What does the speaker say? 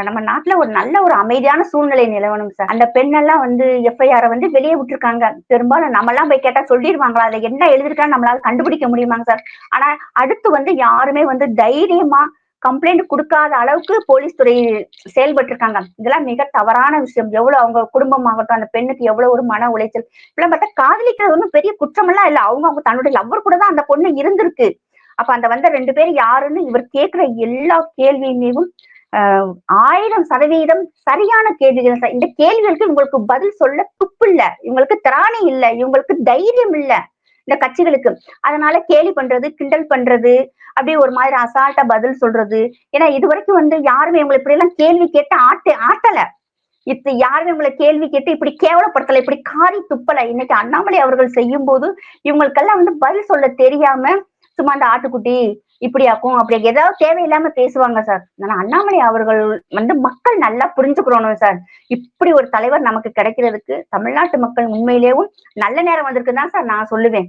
நம்ம நாட்டுல ஒரு நல்ல ஒரு அமைதியான சூழ்நிலை நிலவணும் சார். அந்த பெண்ணெல்லாம் வந்து எஃப்ஐஆர வந்து வெளிய விட்டுருக்காங்க. பெரும்பாலும் நம்மலாம் போய் கேட்டா சொல்லிருவாங்களா? அதுல என்ன எழுதியிருக்கான்னு நம்மளால கண்டுபிடிக்க முடியுமாங்க சார்? ஆனா, அடுத்து வந்து யாருமே வந்து தைரியமா கம்ப்ளைண்ட் குடுக்காத அளவுக்கு போலீஸ் துறை செயல்பட்டுருக்காங்க. இதெல்லாம் மிக தவறான விஷயம். எவ்வளவு அவங்க குடும்பமாகட்டும், அந்த பெண்ணுக்கு எவ்வளவு ஒரு மன உளைச்சல். இப்பலாம் பார்த்தா காதலிக்கிறது ஒண்ணும் பெரிய குற்றமெல்லாம் இல்ல. அவங்க தன்னுடைய லவ்வர் கூட தான் அந்த பொண்ணு இருந்திருக்கு. அப்ப அந்த வந்த 2 பேர் யாருன்னு இவர் கேட்கிற எல்லா கேள்வியுமேவும் அ 1000% சரியான கேள்விகள் சார். இந்த கேள்விகளுக்கு இவங்களுக்கு பதில் சொல்ல துப்பில்ல. இவங்களுக்கு திராணி இல்ல. இவங்களுக்கு தைரியம் இல்ல. இந்த கட்சிகளுக்கு. அதனால கேலி பண்றது, கிண்டல் பண்றது, அப்படியே ஒரு மாதிரி அசால்ட்டா பதில் சொல்றது. ஏன்னா இதுவரைக்கும் வந்து யாருமே இவங்கள இப்படியெல்லாம் கேள்வி கேட்டு ஆட்டல. யாருமே உங்கள கேள்வி கேட்டு இப்படி கேவலப்படுத்தல, இப்படி காரி துப்பல. இன்னைக்கு அண்ணாமலை அவர்கள் செய்யும்போது, இவங்களுக்கெல்லாம் வந்து பதில் சொல்ல தெரியாம, சும்மா அந்த ஆட்டுக்குட்டி இப்படியாக்கும், அப்படி ஏதாவது தேவையில்லாம பேசுவாங்க சார். ஆனா அண்ணாமலை அவர்கள் வந்து மக்கள் நல்லா புரிஞ்சுக்கிறணும் சார். இப்படி ஒரு தலைவர் நமக்கு கிடைக்கிறதுக்கு தமிழ்நாட்டு மக்கள் உண்மையிலேயும் நல்ல நேரம் வந்திருக்குன்னு தான் சார் நான் சொல்லுவேன்.